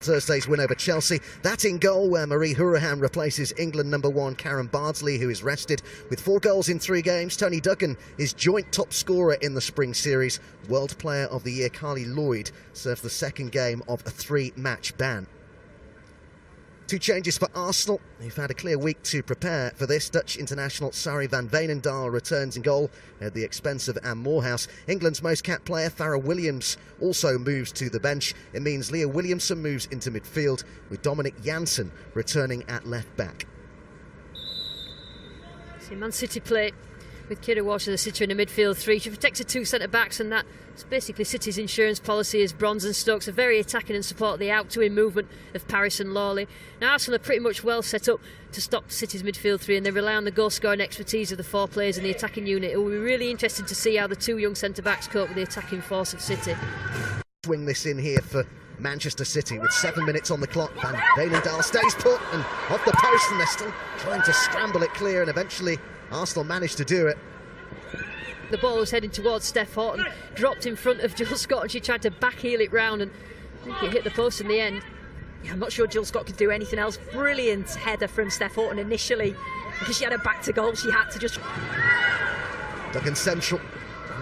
Thursday's win over Chelsea. That in goal, where Marie Hourihan replaces England #1 Karen Bardsley, who is rested. With 4 goals in 3 games, Tony Duggan is joint top scorer in the spring series. World Player of the Year Carly Lloyd serves the 2nd game of a 3-match ban. 2 changes for Arsenal, who've had a clear week to prepare for this. Dutch international Sarri van Veenendaal returns in goal at the expense of Anne Morehouse. England's most capped player, Farrah Williams, also moves to the bench. It means Leah Williamson moves into midfield, with Dominic Janssen returning at left back. See Man City play with Kira Walsh as a sitter in a midfield 3. She protects her 2 centre-backs, and that's basically City's insurance policy, as Bronze and Stokes are very attacking and support the out-to-in movement of Paris and Lawley. Now Arsenal are pretty much well set up to stop City's midfield 3, and they rely on the goal-scoring expertise of the 4 players in the attacking unit. It will be really interesting to see how the 2 young centre-backs cope with the attacking force of City. Swing this in here for Manchester City with 7 minutes on the clock. Van Veenendaal stays put and off the post, and they're still trying to scramble it clear, and eventually Arsenal managed to do it. The ball was heading towards Steph Horton, dropped in front of Jill Scott, and she tried to backheel it round, and I think it hit the post in the end. Yeah, I'm not sure Jill Scott could do anything else. Brilliant header from Steph Horton initially, because she had her back to goal. She had to just... Duggan central.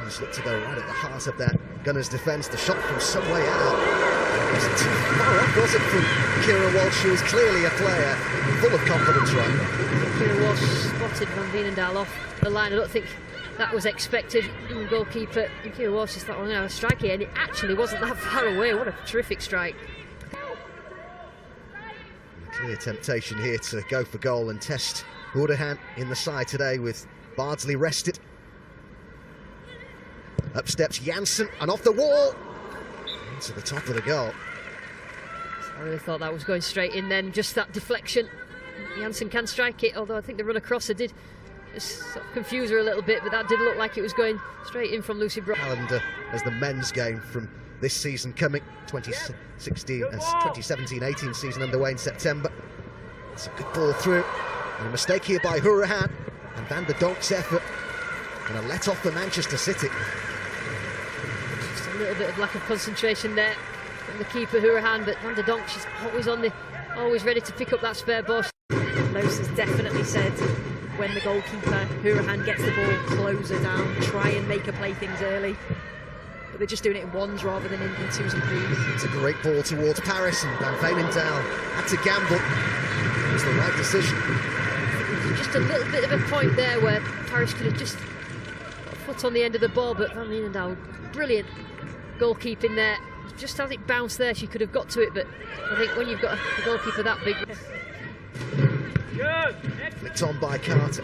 Just looked to go right at the heart of that Gunners' defence. The shot from some way out. It wasn't too far off, was it, from Kira Walsh, who is clearly a player full of confidence right now. Kira Walsh spotted Van Veenendaal off the line. I don't think that was expected. Goalkeeper Kira Walsh just thought, oh, no, a strike here, and it actually wasn't that far away. What a terrific strike. A clear temptation here to go for goal and test Hourihan in the side today, with Bardsley rested. Up steps Janssen, and off the wall into the top of the goal. I really thought that was going straight in then, just that deflection. Janssen can strike it, although I think the run across her did sort of confuse her a little bit, but that did look like it was going straight in from Lucy Bronze. Calendar as the men's game from this season coming, 2017-18 season underway in September. It's a good ball through, and a mistake here by Hourihan, and Van der Donk's effort, and a let off for Manchester City. Just a little bit of lack of concentration there from the keeper Hourihan, but Van der Donk, she's always ready to pick up that spare ball. Los has definitely said, when the goalkeeper Hourihan gets the ball, close her down, try and make her play things early. But they're just doing it in 1s rather than in 2s and 3s. It's a great ball towards Paris, and Van Veenendaal had to gamble. It was the right decision. Just a little bit of a point there where Paris could have just got a foot on the end of the ball, but Van Veenendaal, brilliant goalkeeping there. Just as it bounced there, she could have got to it, but I think when you've got a goalkeeper that big... Flicked on by Carter.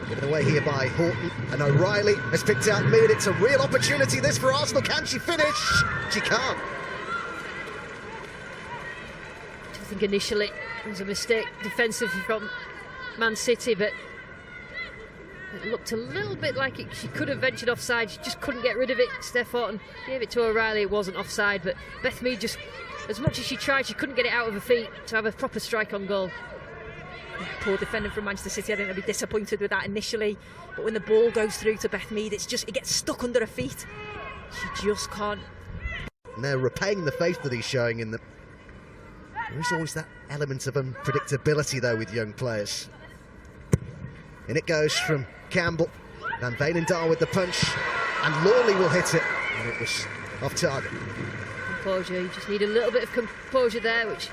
Given away here by Horton, and O'Reilly has picked out mid. It's a real opportunity this for Arsenal. Can she finish? She can't. I think initially it was a mistake defensively from Man City, but it looked a little bit like she could have ventured offside. She just couldn't get rid of it. Steph Horton gave it to O'Reilly. It wasn't offside, but Beth Mead just, as much as she tried, she couldn't get it out of her feet to have a proper strike on goal. Poor defending from Manchester City. I think they'll be disappointed with that initially, but when the ball goes through to Beth Mead, it gets stuck under her feet. She just can't. And they're repaying the faith that he's showing in them. There is always that element of unpredictability, though, with young players. In it goes from Campbell. Van Veenendaal with the punch, and Lawley will hit it, and it was off target. Composure, you just need a little bit of composure there, which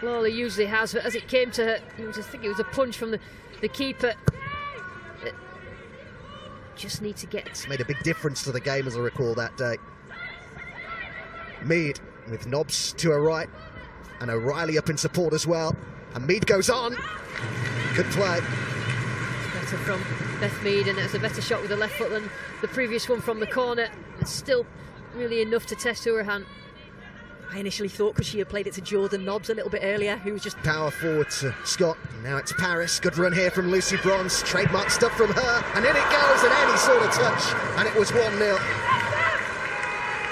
Lawley usually has, but as it came to her, I think it was a punch from the keeper. Just need to get... It's made a big difference to the game, as I recall, that day. Mead with Nobbs to her right, and O'Reilly up in support as well, and Mead goes on. Good play. Better from Beth Mead, and it was a better shot with the left foot than the previous one from the corner. It's still really enough to test Hourihan. I initially thought because she had played it to Jordan Nobbs a little bit earlier, who was just... Power forward to Scott, now it's Paris. Good run here from Lucy Bronze, trademark stuff from her, and in it goes, and any sort of touch, and it was 1-0.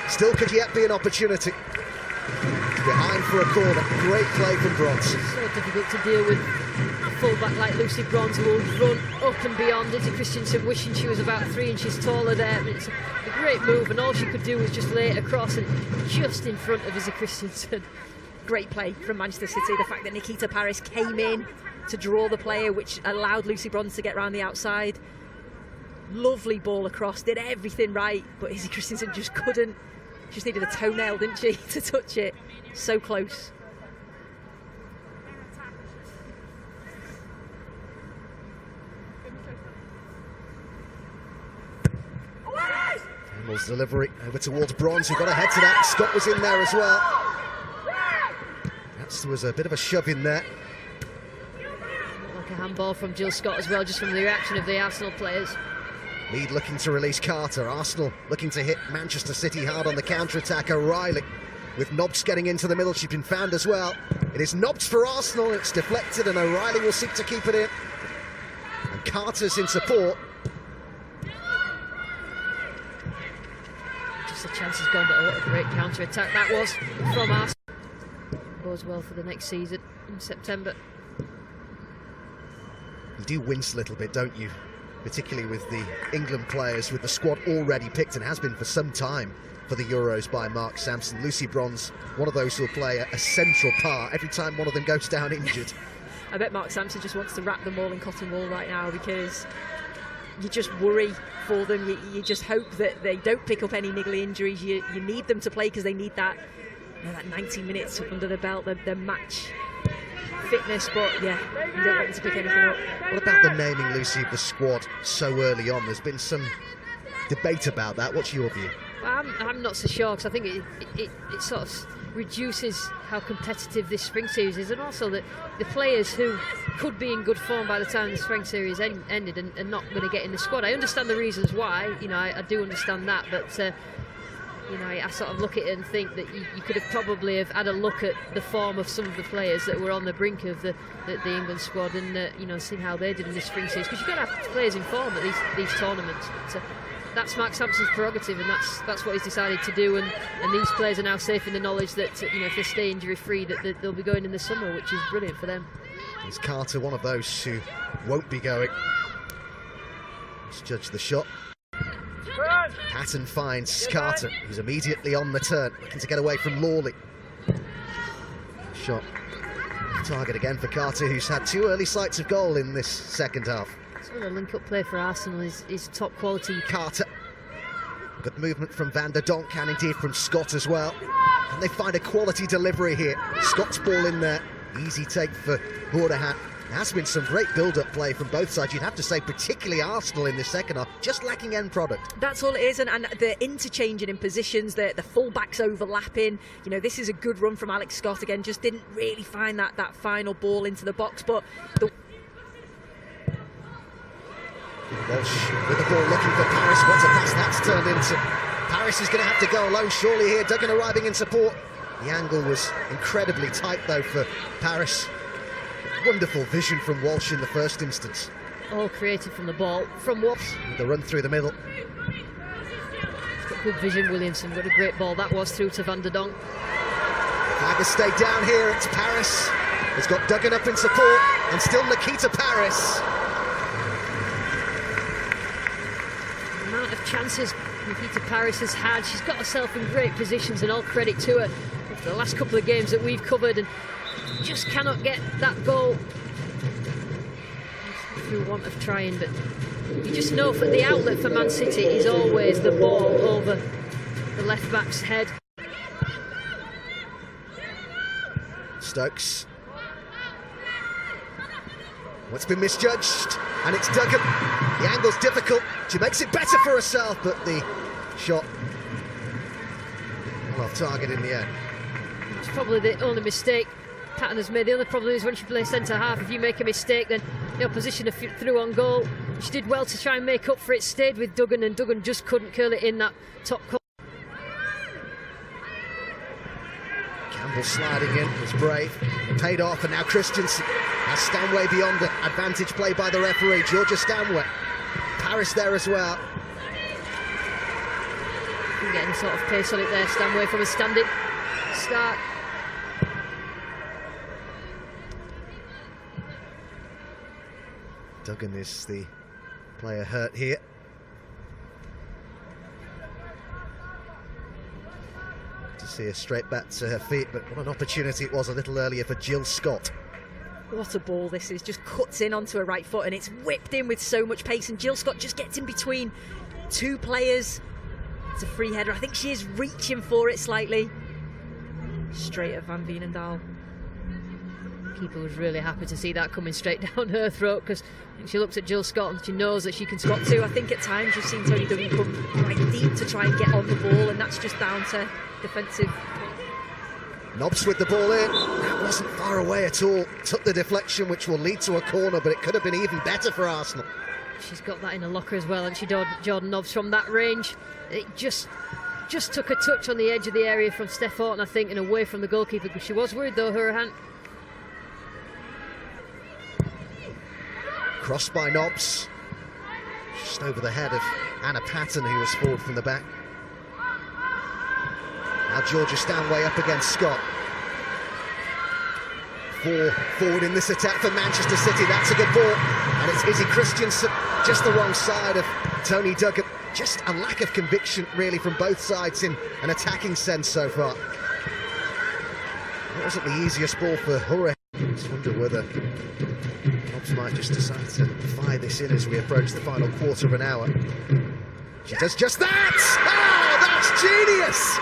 Still could yet be an opportunity. Behind for a corner, great play from Bronze. So difficult to deal with a fullback like Lucy Bronze will run up and beyond Izzy Christensen, wishing she was about 3 inches taller there. I mean, it's a great move, and all she could do was just lay it across and just in front of Izzy Christensen. Great play from Manchester City. The fact that Nikita Paris came in to draw the player, which allowed Lucy Bronze to get round the outside. Lovely ball across, did everything right, but Izzy Christensen just couldn't. Just needed a toenail, didn't she, to touch it. So close. Hamill's delivery over towards Bronze, who got ahead to that. Scott was in there as well. There was a bit of a shove in there. Like a handball from Jill Scott as well, just from the reaction of the Arsenal players. Mead looking to release Carter. Arsenal looking to hit Manchester City hard on the counter-attack. O'Reilly with Nobbs getting into the middle. She's been found as well. It is Nobbs for Arsenal. It's deflected and O'Reilly will seek to keep it in. And Carter's in support. Just the chance has gone, but what a great counter-attack that was from Arsenal. Goes well for the next season in September. You do wince a little bit, don't you? Particularly with the England players, with the squad already picked, and has been for some time for the Euros by Mark Sampson. Lucy Bronze, one of those who will play a central part every time one of them goes down injured. I bet Mark Sampson just wants to wrap them all in cotton wool right now, because you just worry for them. You just hope that they don't pick up any niggly injuries. You need them to play because they need that, that 90 minutes under the belt, their match fitness, but yeah, you don't want them to pick anything up. What about the naming, Lucy, of the squad so early on? There's been some debate about that. What's your view? I'm not so sure, because I think it sort of reduces how competitive this spring series is, and also that the players who could be in good form by the time the spring series ended and not going to get in the squad. I understand the reasons why, I do understand that, but I sort of look at it and think that you could have probably have had a look at the form of some of the players that were on the brink of the England squad, and seen how they did in this spring series, because you've got to have players in form at these tournaments. But, that's Mark Sampson's prerogative, and that's what he's decided to do, and these players are now safe in the knowledge that if they stay injury free, that they'll be going in the summer, which is brilliant for them. Is Carter one of those who won't be going? Let's judge the shot. Patton finds Carter, who's immediately on the turn, looking to get away from Lawley. Shot target again for Carter, who's had 2 early sights of goal in this second half. Some of the link-up play for Arsenal is top quality. Carter. Good movement from Van der Donk, and indeed from Scott as well. And they find a quality delivery here. Scott's ball in there. Easy take for Hourahan. There has been some great build-up play from both sides. You'd have to say particularly Arsenal in this second half, just lacking end product. That's all it is, and the interchanging in positions, the full-backs overlapping. This is a good run from Alex Scott again, just didn't really find that final ball into the box, but Walsh with the ball looking for Paris. What a pass that's turned into. Paris is going to have to go alone surely here. Duggan arriving in support. The angle was incredibly tight though for Paris. Wonderful vision from Walsh in the first instance. All created from the ball from Walsh. The run through the middle. He's got good vision, Williamson. What a great ball that was through to Van der Donk. Flag has stayed down here. It's Paris. Has got Duggan up in support, and still Nikita Paris. The amount of chances Nikita Paris has had, she's got herself in great positions, and all credit to her after the last couple of games that we've covered, and just cannot get that goal through want of trying. But you just know that the outlet for Man City is always the ball over the left back's head. Stokes. What's been misjudged, and it's Duggan. The angle's difficult. She makes it better for herself, but the shot well off target in the end. It's probably the only mistake Patton has made. The other problem is when she plays centre half, if you make a mistake, then the opposition are through on goal. She did well to try and make up for it, stayed with Duggan, and Duggan just couldn't curl it in that top corner. Campbell sliding in, was brave, paid off, and now Christensen has Stanway beyond the advantage play by the referee. Georgia Stanway. Paris there as well. Getting sort of pace on it there, Stanway from a standing start. Duggan is the player hurt here. To see her straight back to her feet, but what an opportunity it was a little earlier for Jill Scott. What a ball this is, just cuts in onto her right foot and it's whipped in with so much pace, and Jill Scott just gets in between two players. It's a free header, I think she is reaching for it slightly. Straight at Van Veenendaal. Keeper was really happy to see that coming straight down her throat, because she looks at Jill Scott and she knows that she can spot too. I think at times you've seen Tony Duggan come quite deep to try and get on the ball, and that's just down to defensive. Nobbs with the ball in. That wasn't far away at all. Took the deflection, which will lead to a corner, but it could have been even better for Arsenal. She's got that in her locker as well, and she Jordan Nobbs from that range. It just took a touch on the edge of the area from Steph Horton, I think, and away from the goalkeeper, because she was worried though, Hurahan. Crossed by Nobbs. Just over the head of Anna Patton, who was forward from the back. Now Georgia Stanway up against Scott. 4 forward in this attack for Manchester City. That's a good ball. And it's Izzy Christiansen just the wrong side of Tony Duggan. Just a lack of conviction, really, from both sides in an attacking sense so far. It wasn't the easiest ball for Hurahan. I just wonder whether Nobbs might just decide to fire this in as we approach the final quarter of an hour. She does just that! Oh, that's genius!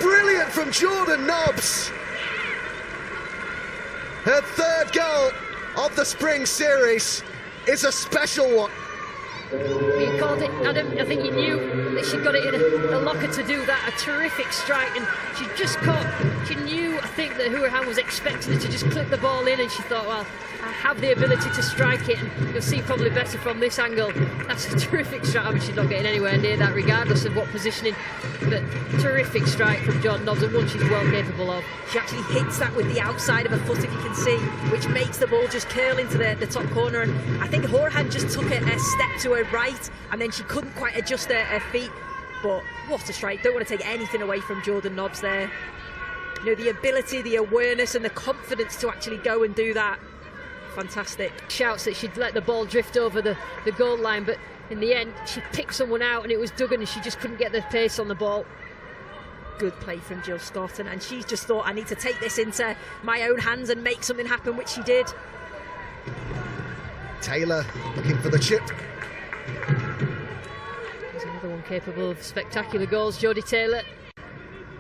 Brilliant from Jordan Nobbs. Her third goal of the spring series is a special one. You called it, Adam. I think you knew that she got it in a locker to do that. A terrific strike, and she just caught. She knew, I think, that Hurahan was expecting her to just clip the ball in, and she thought, well, I have the ability to strike it, and you'll see probably better from this angle. That's a terrific strike. I mean, she's not getting anywhere near that, regardless of what positioning. But terrific strike from Jordan Nobbs, and one she's well capable of. She actually hits that with the outside of her foot, if you can see, which makes the ball just curl into the top corner. And I think Hurahan just took a step to her right, and then she couldn't quite adjust her feet. But what a strike. Don't want to take anything away from Jordan Nobbs there. You know, the ability, the awareness and the confidence to actually go and do that. Fantastic. Shouts that she'd let the ball drift over the goal line, but in the end she picked someone out and it was Duggan, and she just couldn't get the pace on the ball. Good play from Jill Scott, and she's just thought, I need to take this into my own hands and make something happen, which she did. Taylor looking for the chip. There's another one capable of spectacular goals, Jodie Taylor.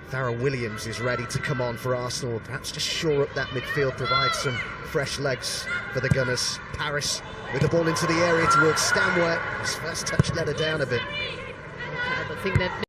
Farrell Williams is ready to come on for Arsenal, perhaps just shore up that midfield, provide some fresh legs for the Gunners. Paris with the ball into the area towards Stanway. His first touch let her down a bit. I don't think that